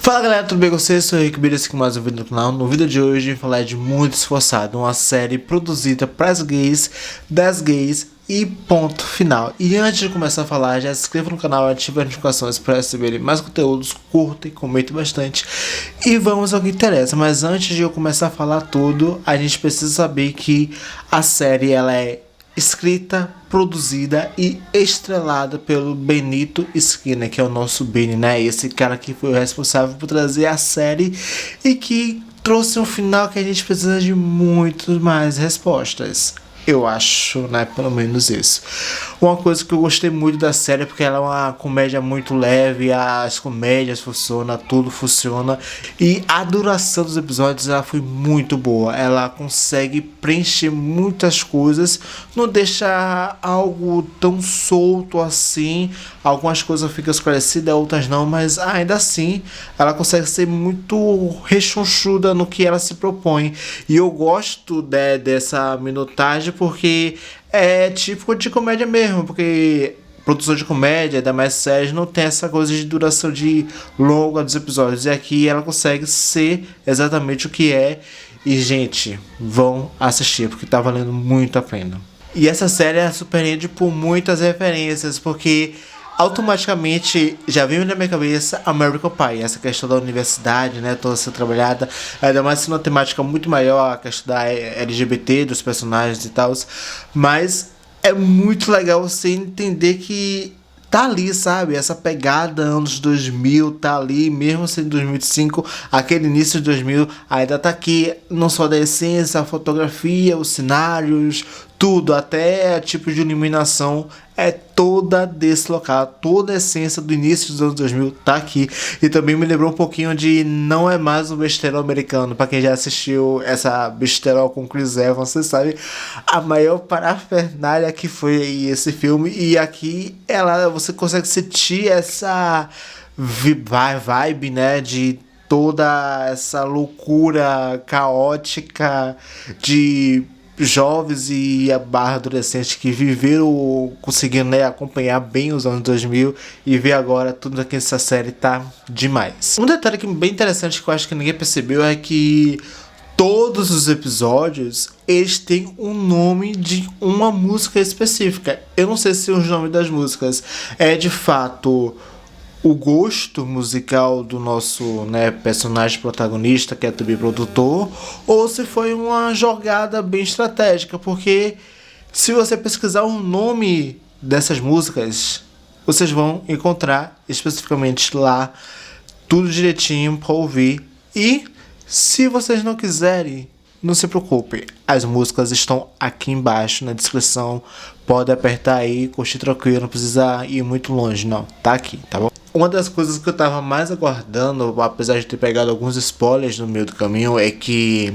Fala galera, tudo bem com vocês? Sou o Rick Bira, aqui com mais um vídeo no canal. No vídeo de hoje eu vou falar de Muito Esforçado, uma série produzida para as gays, das gays e ponto final. E antes de começar a falar, já se inscreva no canal, ative as notificações para receberem mais conteúdos, curtem, comentem bastante e vamos ao que interessa. Mas antes de eu começar a falar tudo, a gente precisa saber que a série ela é escrita, produzida e estrelada pelo Benito Skinner, que é o nosso Benny, né? Esse cara que foi o responsável por trazer a série e que trouxe um final que a gente precisa de muito mais respostas. Eu acho, né? Pelo menos isso. Uma coisa que eu gostei muito da série é porque ela é uma comédia muito leve, as comédias funcionam, tudo funciona. E a duração dos episódios ela foi muito boa. Ela consegue preencher muitas coisas, não deixa algo tão solto assim. Algumas coisas ficam esclarecidas, outras não, mas ainda assim ela consegue ser muito rechonchuda no que ela se propõe. E eu gosto dessa minutagem porque é típico de comédia mesmo, porque produção de comédia, ainda mais séries, não tem essa coisa de duração de longa dos episódios. E aqui ela consegue ser exatamente o que é. E, gente, vão assistir, porque tá valendo muito a pena. E essa série é surpreende por muitas referências, porque automaticamente já veio na minha cabeça American Pie, essa questão da universidade, né, toda essa trabalhada, ainda mais sendo uma temática muito maior, a questão da LGBT, dos personagens e tal, mas é muito legal você entender que tá ali, sabe, essa pegada anos 2000 tá ali, mesmo sendo 2005, aquele início de 2000 ainda tá aqui, não só da essência, a fotografia, os cenários, tudo, até tipo de iluminação é toda desse local, toda a essência do início dos anos 2000 tá aqui. E também me lembrou um pouquinho de Não É Mais um Besterol Americano, para quem já assistiu essa Besterol com Chris Evans, você sabe a maior parafernália que foi esse filme. E aqui você consegue sentir essa vibe, né, de toda essa loucura caótica de jovens e a barra adolescentes que viveram, conseguindo, né, acompanhar bem os anos 2000 e ver agora tudo aqui nessa série tá demais. Um detalhe que bem interessante que eu acho que ninguém percebeu é que todos os episódios eles têm um nome de uma música específica. Eu não sei se os nomes das músicas é de fato o gosto musical do nosso, né, personagem protagonista, que é também produtor, ou se foi uma jogada bem estratégica, porque se você pesquisar o nome dessas músicas, vocês vão encontrar especificamente lá tudo direitinho para ouvir. E se vocês não quiserem, não se preocupe, as músicas estão aqui embaixo na descrição, pode apertar aí, curtir tranquilo, não precisa ir muito longe não, tá aqui, tá bom? Uma das coisas que eu tava mais aguardando, apesar de ter pegado alguns spoilers no meio do caminho, é que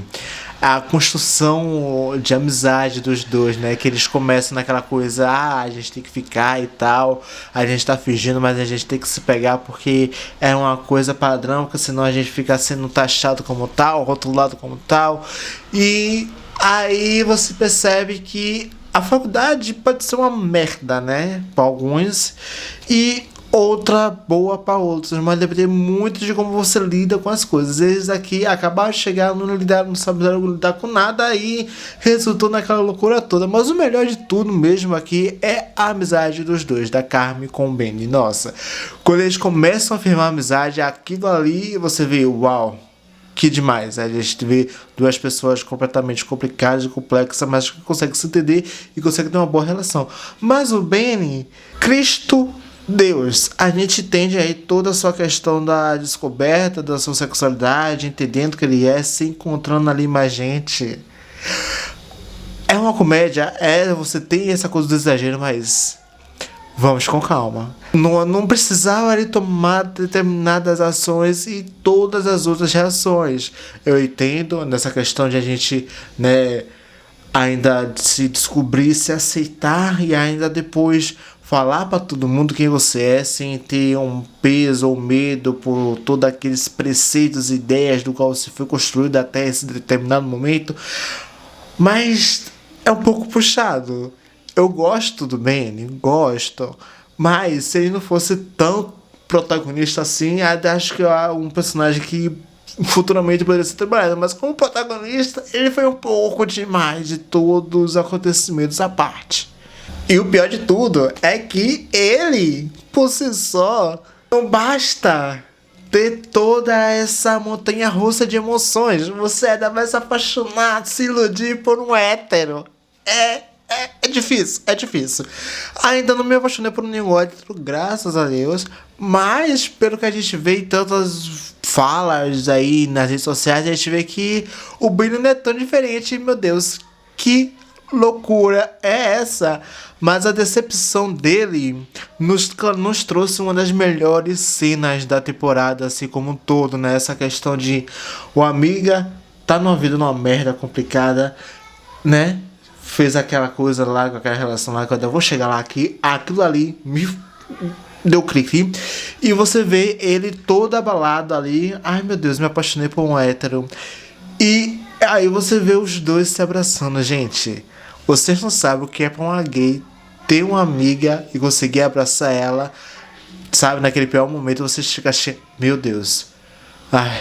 a construção de amizade dos dois, né? Que eles começam naquela coisa, a gente tem que ficar e tal, a gente tá fingindo, mas a gente tem que se pegar porque é uma coisa padrão, porque senão a gente fica sendo taxado como tal, rotulado como tal. E aí você percebe que a faculdade pode ser uma merda, né? Para alguns. E outra boa para outros, mas depende muito de como você lida com as coisas. Eles aqui acabaram de chegar, não sabiam lidar com nada, aí resultou naquela loucura toda. Mas o melhor de tudo mesmo aqui é a amizade dos dois, da Carmen com o Benny. Nossa, quando eles começam a firmar amizade, aquilo ali você vê, uau, que demais. A gente vê duas pessoas completamente complicadas e complexas, mas que conseguem se entender e conseguem ter uma boa relação. Mas o Benny, Cristo Deus, a gente entende aí toda a sua questão da descoberta da sua sexualidade, entendendo que ele é, se encontrando ali mais gente. É uma comédia, você tem essa coisa do exagero, mas vamos com calma. Não precisava ele tomar determinadas ações e todas as outras reações. Eu entendo nessa questão de a gente, né, ainda se descobrir, se aceitar e ainda depois falar para todo mundo quem você é sem ter um peso ou medo por todos aqueles preceitos e ideias do qual você foi construído até esse determinado momento. Mas é um pouco puxado. Eu gosto do Benny, gosto, mas se ele não fosse tão protagonista assim, acho que é um personagem que futuramente poderia ser trabalhado, mas como protagonista, ele foi um pouco demais de todos os acontecimentos à parte. E o pior de tudo é que ele, por si só, não basta ter toda essa montanha-russa de emoções. Você ainda vai se apaixonar, se iludir por um hétero. É difícil, é difícil. Ainda não me apaixonei por nenhum hétero, graças a Deus. Mas, pelo que a gente vê em tantas falas aí nas redes sociais, a gente vê que o Benny não é tão diferente. Meu Deus, que loucura é essa? Mas a decepção dele nos trouxe uma das melhores cenas da temporada, assim como um todo, né? Essa questão de o amiga tá numa vida numa merda complicada, né? Fez aquela coisa lá, com aquela relação lá, quando eu vou chegar lá aqui, aquilo ali me deu clique. E você vê ele todo abalado ali. Ai meu Deus, me apaixonei por um hétero. E aí você vê os dois se abraçando, gente. Vocês não sabem o que é pra uma gay ter uma amiga e conseguir abraçar ela, sabe? Naquele pior momento você fica achando, meu Deus, ai,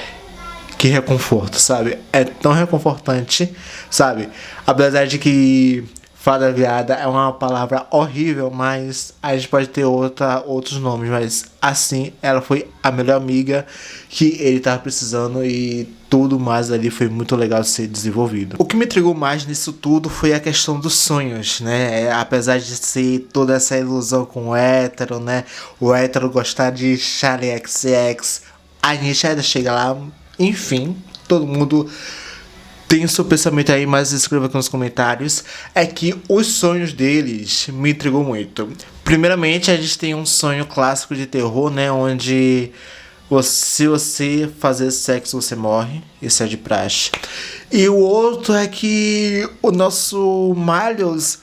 que reconforto, sabe? É tão reconfortante, sabe? Apesar de que fada viada é uma palavra horrível, mas a gente pode ter outros nomes, mas assim, ela foi a melhor amiga que ele tava precisando e tudo mais ali foi muito legal de ser desenvolvido. O que me intrigou mais nisso tudo foi a questão dos sonhos, né? Apesar de ser toda essa ilusão com o hétero, né? O hétero gostar de Charli XCX, a gente ainda chega lá, enfim, todo mundo tem o seu pensamento aí, mas escreva aqui nos comentários. É que os sonhos deles me intrigou muito. Primeiramente, a gente tem um sonho clássico de terror, né? Onde se você fazer sexo, você morre. Isso é de praxe. E o outro é que o nosso Miles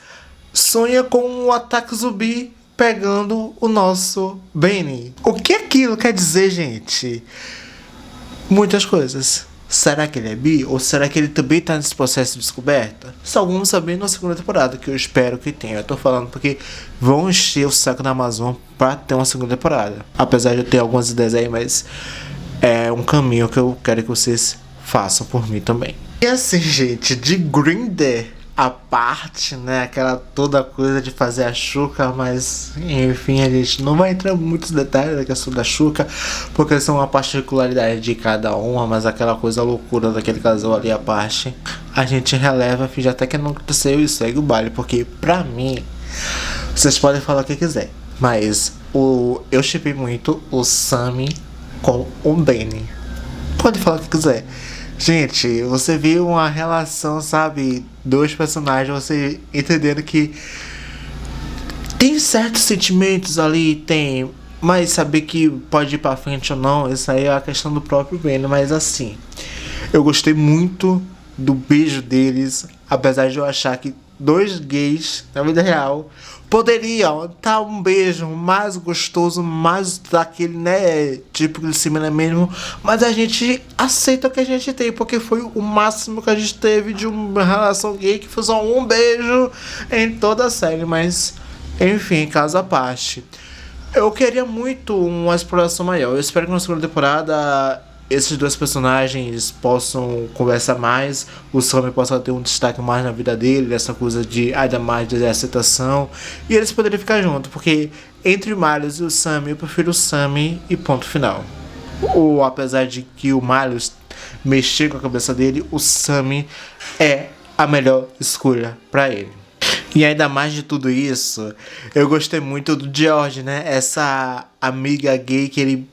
sonha com um ataque zumbi pegando o nosso Benny. O que aquilo quer dizer, gente? Muitas coisas. Será que ele é bi? Ou será que ele também tá nesse processo de descoberta? Só vamos saber na segunda temporada, que eu espero que tenha. Eu tô falando porque vão encher o saco da Amazon pra ter uma segunda temporada. Apesar de eu ter algumas ideias aí, mas é um caminho que eu quero que vocês façam por mim também. E assim, gente, de Grindr a parte, né, aquela toda coisa de fazer a Xuca, mas enfim, a gente não vai entrar em muitos detalhes da questão da Xuca, porque são uma particularidade de cada uma, mas aquela coisa loucura daquele casal ali à parte, a gente releva, finge até que não aconteceu e segue o baile, porque pra mim, vocês podem falar o que quiser, mas eu shippei muito o Sammy com o Benny. Pode falar o que quiser. Gente, você viu uma relação, sabe? Dois personagens, você entendendo que tem certos sentimentos ali, tem, mas saber que pode ir pra frente ou não, isso aí é a questão do próprio Benny. Mas assim, eu gostei muito do beijo deles, apesar de eu achar que dois gays na vida real poderiam dar um beijo mais gostoso, mais daquele, né, tipo glicemia mesmo, mas a gente aceita o que a gente tem, porque foi o máximo que a gente teve de uma relação gay, que foi só um beijo em toda a série, mas enfim, caso à parte. Eu queria muito uma exploração maior, eu espero que na segunda temporada esses dois personagens possam conversar mais, o Sammy possa ter um destaque mais na vida dele, essa coisa de ainda mais de aceitação, e eles poderiam ficar juntos, porque entre o Miles e o Sammy, eu prefiro o Sammy e ponto final. Ou apesar de que o Miles mexer com a cabeça dele, o Sammy é a melhor escolha pra ele. E ainda mais de tudo isso, eu gostei muito do George, né? Essa amiga gay que ele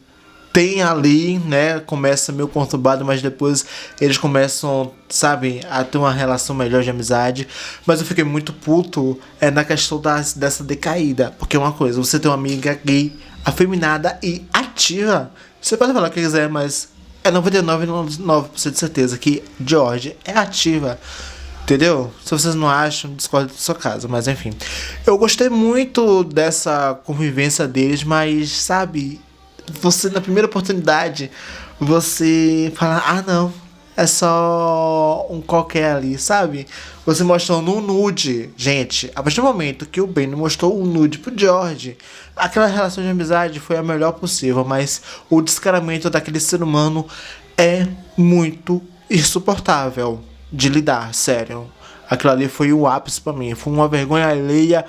tem ali, né, começa meio conturbado, mas depois eles começam, sabe, a ter uma relação melhor de amizade. Mas eu fiquei muito puto na questão dessa decaída, porque é uma coisa, você tem uma amiga gay, afeminada e ativa, você pode falar o que quiser, mas é 99,9% de certeza que George é ativa. Entendeu? Se vocês não acham, discorda da sua casa, mas enfim. Eu gostei muito dessa convivência deles, mas, sabe, você na primeira oportunidade, você fala, ah não, é só um qualquer ali, sabe? Você mostrando um nude. Gente, a partir do momento que o Ben mostrou um nude pro George, aquela relação de amizade foi a melhor possível, mas o descaramento daquele ser humano é muito insuportável de lidar, sério. Aquilo ali foi o ápice pra mim, foi uma vergonha alheia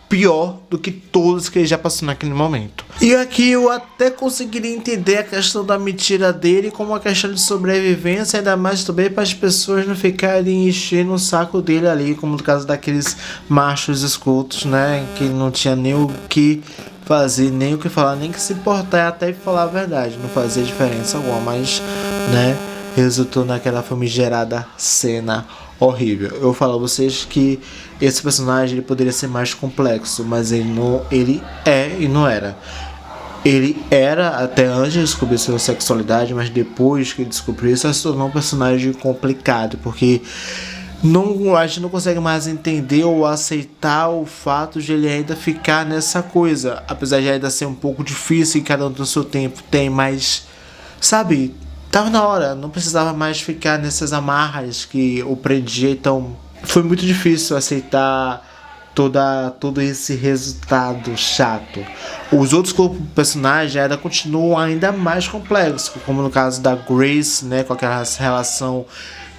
pior do que todos que ele já passou naquele momento. E aqui eu até conseguiria entender a questão da mentira dele como uma questão de sobrevivência, ainda mais também para as pessoas não ficarem enchendo o saco dele ali, como no caso daqueles machos escutos, né, que não tinha nem o que fazer, nem o que falar, nem que se importar, até falar a verdade, não fazia diferença alguma, mas, né, resultou naquela famigerada cena horrível. Eu falo a vocês que esse personagem ele poderia ser mais complexo, mas ele é e não era. Ele era até antes de descobrir sua sexualidade, mas depois que ele descobriu isso, se tornou um personagem complicado, porque a gente não consegue mais entender ou aceitar o fato de ele ainda ficar nessa coisa, apesar de ainda ser um pouco difícil e cada um do seu tempo tem, mas sabe, tava na hora, não precisava mais ficar nessas amarras que o prendia, então foi muito difícil aceitar todo esse resultado chato. Os outros personagens ainda continuam ainda mais complexos, como no caso da Grace, né, com aquela relação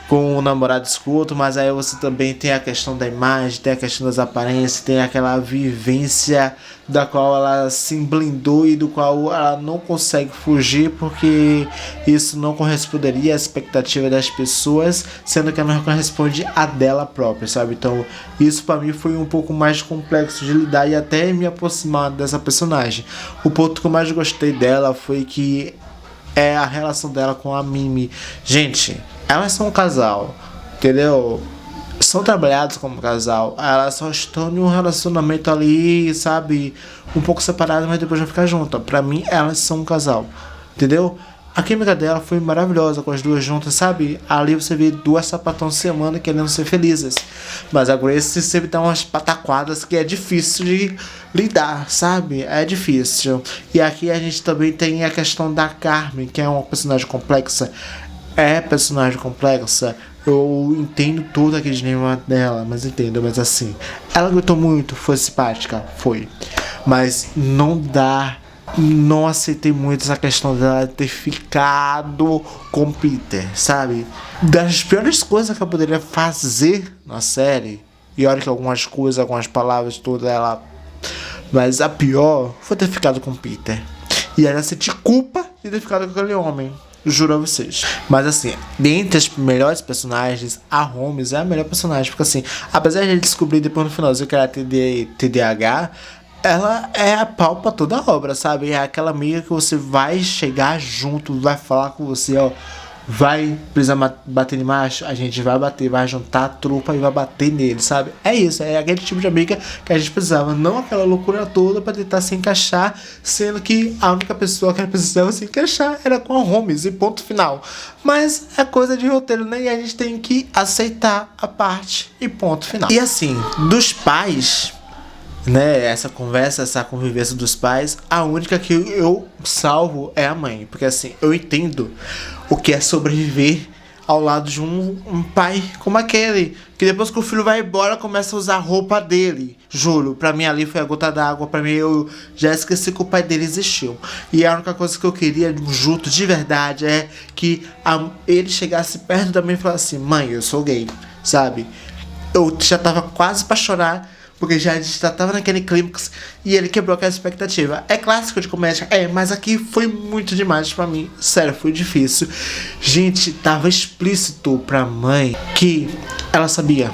com o namorado escuto, mas aí você também tem a questão da imagem, tem a questão das aparências, tem aquela vivência da qual ela se blindou e do qual ela não consegue fugir porque isso não corresponderia à expectativa das pessoas, sendo que ela não corresponde à dela própria, sabe? Então isso para mim foi um pouco mais complexo de lidar e até me aproximar dessa personagem. O ponto que eu mais gostei dela foi que é a relação dela com a Mimi. Gente, elas são um casal, entendeu? São trabalhados como casal. Elas só estão em um relacionamento ali, sabe? Um pouco separado, mas depois vão ficar juntas. Pra mim, elas são um casal, entendeu? A química dela foi maravilhosa com as duas juntas, sabe? Ali você vê duas sapatões semana querendo ser felizes. Mas a Grace sempre dá umas pataquadas que é difícil de lidar, sabe? É difícil. E aqui a gente também tem a questão da Carmen, que é uma personagem complexa. É personagem complexa. Eu entendo todo aquele dilema dela, mas assim, ela gostou muito, foi simpática, foi. Mas não aceitei muito essa questão dela ter ficado com Peter, sabe? Das piores coisas que eu poderia fazer na série, e olha que algumas coisas, algumas palavras, todas ela. Mas a pior foi ter ficado com Peter. E ela sentir culpa de ter ficado com aquele homem. Juro a vocês. Mas assim, dentre as melhores personagens, a Holmes é a melhor personagem. Porque assim, apesar de ele descobrir depois no finalzinho que ela é TDAH, ela é a pau pra toda a obra, sabe? É aquela amiga que você vai chegar junto, vai falar com você, ó. Vai precisar bater em macho, a gente vai bater, vai juntar a tropa e vai bater nele, sabe? É isso, é aquele tipo de amiga que a gente precisava, não aquela loucura toda pra tentar se encaixar, sendo que a única pessoa que ela precisava se encaixar era com a Holmes e ponto final. Mas é coisa de roteiro, né? E a gente tem que aceitar a parte e ponto final. E assim, dos pais, né, essa conversa, essa convivência dos pais, a única que eu salvo é a mãe, porque assim, eu entendo o que é sobreviver ao lado de um pai como aquele, que depois que o filho vai embora começa a usar a roupa dele. Juro, pra mim ali foi a gota d'água, pra mim eu já esqueci que o pai dele existiu. E a única coisa que eu queria junto de verdade é que ele chegasse perto da mãe e falasse assim: mãe, eu sou gay, sabe? Eu já tava quase pra chorar, porque já a gente já tava naquele clímax e ele quebrou aquela expectativa. É clássico de comédia, mas aqui foi muito demais pra mim. Sério, foi difícil. Gente, tava explícito pra mãe que ela sabia.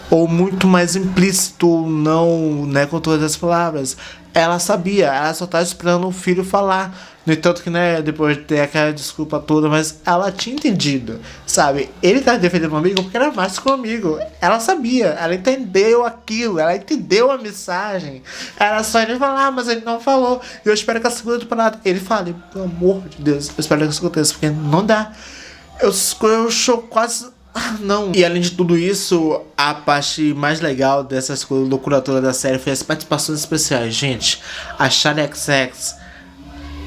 Ou muito mais implícito, não, né, com todas as palavras. Ela sabia, ela só tava esperando o filho falar. No entanto que, né, depois de ter aquela desculpa toda, mas ela tinha entendido, sabe? Ele tava defendendo o amigo porque era mais que um amigo. Ela sabia, ela entendeu aquilo, ela entendeu a mensagem. Era só ele falar, mas ele não falou. E eu espero que a segunda temporada ele fale, pelo amor de Deus, eu espero que isso aconteça, porque não dá. Eu sou quase... não. E além de tudo isso, a parte mais legal dessas coisas loucura toda da série foi as participações especiais. Gente, a Charlie XX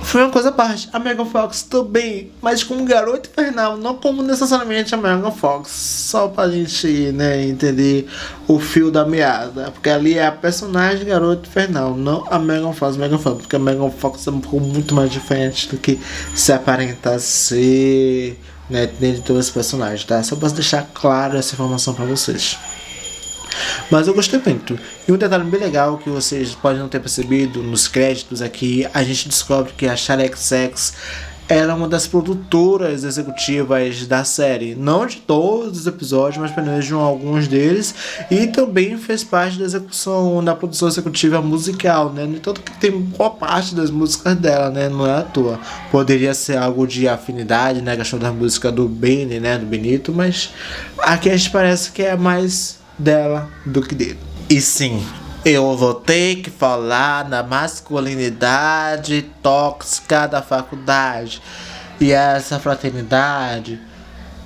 foi uma coisa à parte. A Megan Fox também, mas como garota infernal, não como necessariamente a Megan Fox. Só pra gente, né, entender o fio da meada. Porque ali é a personagem garota infernal, não a Megan Fox. Porque a Megan Fox é um pouco muito mais diferente do que se aparenta ser, né, dentro de todos os personagens, tá? Só pra deixar claro essa informação pra vocês. Mas eu gostei muito. E um detalhe bem legal que vocês podem não ter percebido nos créditos aqui, a gente descobre que a Charli XCX era uma das produtoras executivas da série. Não de todos os episódios, mas pelo menos de alguns deles. E também fez parte da execução, da produção executiva musical, né? No entanto que tem boa parte das músicas dela, né? Não é à toa. Poderia ser algo de afinidade, né? A questão da música do Benny, né? Do Benito, mas aqui a gente parece que é mais dela do que dele. E sim, eu vou ter que falar na masculinidade tóxica da faculdade. E essa fraternidade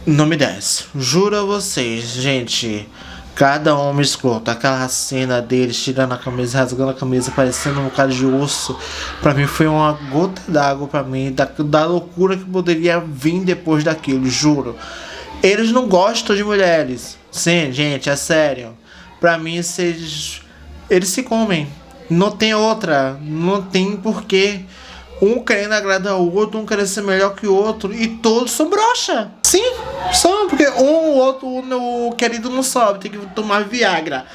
não me desce. Juro a vocês, gente. Cada homem escroto, aquela cena deles tirando a camisa, rasgando a camisa, parecendo um bocado de osso. Pra mim foi uma gota d'água pra mim, da loucura que poderia vir depois daquilo, juro. Eles não gostam de mulheres. Sim, gente, é sério. Pra mim, eles se comem. Não tem outra. Não tem porquê. Um querendo agradar o outro, um querendo ser melhor que o outro. E todos são broxa. Sim, são. Porque o outro, o querido não sobe. Tem que tomar Viagra.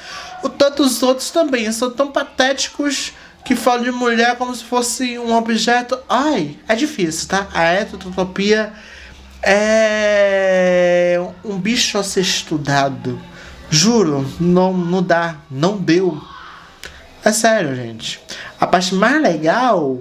Tantos outros também. São tão patéticos que falam de mulher como se fosse um objeto. Ai, é difícil, tá? A heterotopia é um bicho a ser estudado. Juro, não dá, não deu. É sério, gente. A parte mais legal,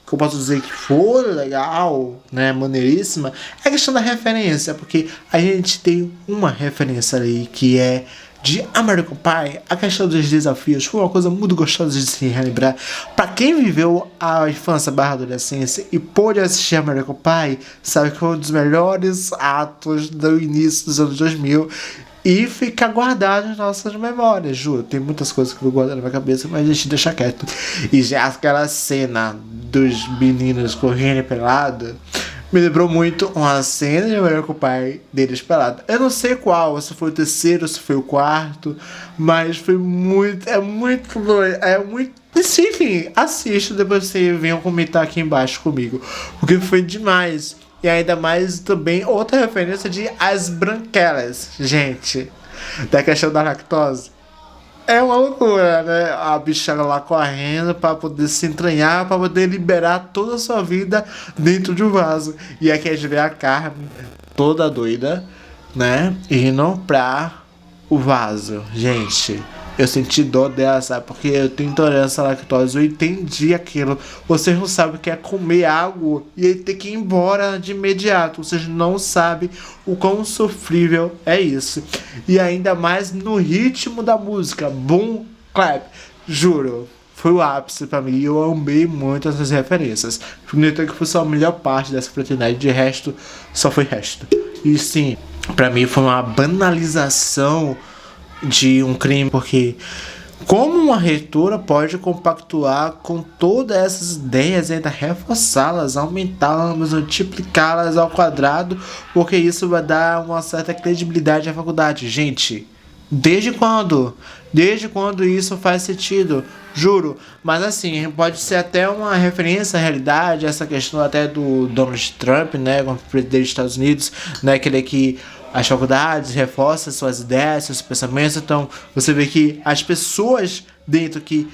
que eu posso dizer que foi legal, né, maneiríssima, é a questão da referência, porque a gente tem uma referência ali que é de American Pie. A questão dos desafios foi uma coisa muito gostosa de se relembrar. Para quem viveu a infância barra adolescência e pôde assistir American Pie, sabe que foi um dos melhores atos do início dos anos 2000 e fica guardado nas nossas memórias, juro. Tem muitas coisas que eu vou guardar na minha cabeça, mas deixa quieto. E já aquela cena dos meninos correndo pelado me lembrou muito uma cena de American Pie deles pelado. Eu não sei qual, se foi o terceiro, se foi o quarto, mas foi muito, é muito, enfim, assista, depois vocês venham comentar aqui embaixo comigo, porque foi demais. E ainda mais também outra referência de As Branquelas, gente, da questão da lactose. É uma loucura, né? A bicha lá correndo para poder se entranhar, para poder liberar toda a sua vida dentro de um vaso. E aqui a gente vê a Carmen toda doida, né? Indo pra o vaso. Gente, eu senti dor dela, sabe? Porque eu tenho intolerância à lactose, eu entendi aquilo. Vocês não sabem o que é comer algo e aí ter que ir embora de imediato. Vocês não sabem o quão sofrível é isso. E ainda mais no ritmo da música. Boom, clap. Juro, foi o ápice pra mim. Eu amei muito essas referências. No entanto que foi só a melhor parte dessa fraternidade. De resto, só foi resto. E sim, pra mim foi uma banalização de um crime, porque como uma reitora pode compactuar com todas essas ideias e ainda reforçá-las, aumentá-las, multiplicá-las ao quadrado, porque isso vai dar uma certa credibilidade à faculdade. Gente, desde quando? Desde quando isso faz sentido? Juro, mas assim, pode ser até uma referência à realidade, essa questão até do Donald Trump, né, como presidente dos Estados Unidos, né, aquele que as faculdades reforçam suas ideias, seus pensamentos. Então você vê que as pessoas dentro que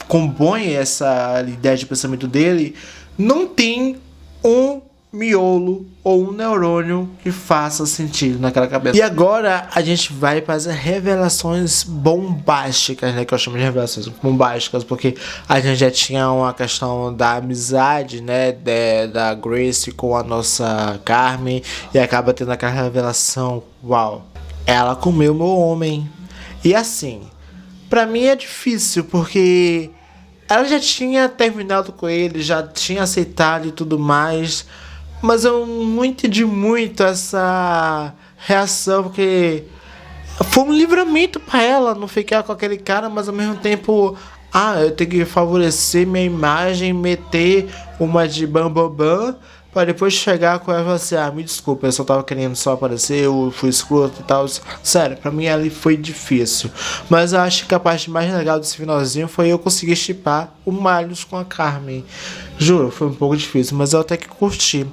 compõem essa ideia de pensamento dele não tem um miolo ou um neurônio que faça sentido naquela cabeça. E agora a gente vai para as revelações bombásticas, né? Que eu chamo de revelações bombásticas, porque a gente já tinha uma questão da amizade, né? Da Grace com a nossa Carmen, e acaba tendo aquela revelação: uau, ela comeu meu homem. E assim, pra mim é difícil, porque ela já tinha terminado com ele, já tinha aceitado e tudo mais. Mas eu não entendi muito essa reação, porque foi um livramento pra ela não ficar com aquele cara, mas ao mesmo tempo Ah, eu tenho que favorecer minha imagem, meter uma de bambambam, pra depois chegar com ela e falar assim, ah, me desculpa, eu só tava querendo só aparecer, eu fui escroto e tal. Sério, pra mim ali foi difícil. Mas eu acho que a parte mais legal desse finalzinho foi eu conseguir shippar o Miles com a Carmen. Juro, foi um pouco difícil, mas eu até que curti.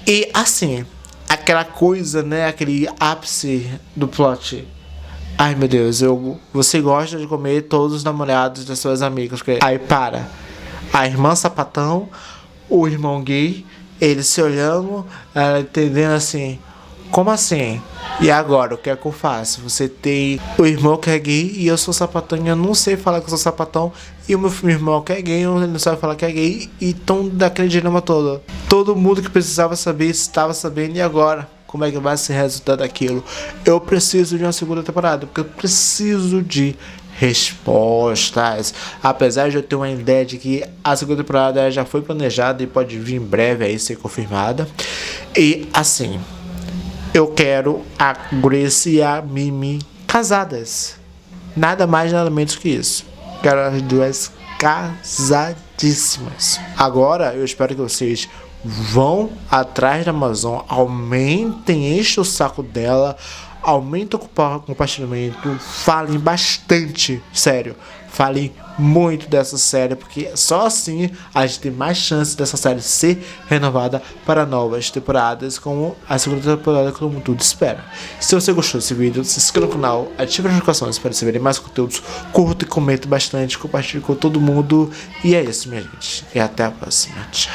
E assim, aquela coisa, né, aquele ápice do plot. Ai meu Deus, você gosta de comer todos os namorados das suas amigas. Aí para. A irmã sapatão, o irmão gay, eles se olhando, ela entendendo assim, como assim? E agora, o que é que eu faço? Você tem o irmão que é gay e eu sou sapatão e eu não sei falar que eu sou sapatão. E o meu irmão que é gay, ele não sabe falar que é gay. E tão daquele dilema todo. Todo mundo que precisava saber estava sabendo e agora? Como é que vai ser o resultado daquilo? Eu preciso de uma segunda temporada, porque eu preciso de respostas. Apesar de eu ter uma ideia de que a segunda temporada já foi planejada e pode vir em breve aí ser confirmada. E assim, eu quero a Grace e a Mimi casadas. Nada mais, nada menos que isso. Quero as duas casadíssimas. Agora, eu espero que vocês vão atrás da Amazon, aumentem, enchem o saco dela, aumentem o compartilhamento, falem bastante, sério, falem muito dessa série, porque só assim a gente tem mais chance dessa série ser renovada para novas temporadas, como a segunda temporada, como tudo espera. Se você gostou desse vídeo, se inscreva no canal, ative as notificações para receberem mais conteúdos, curta e comente bastante, compartilhe com todo mundo, e é isso, minha gente, e até a próxima, tchau.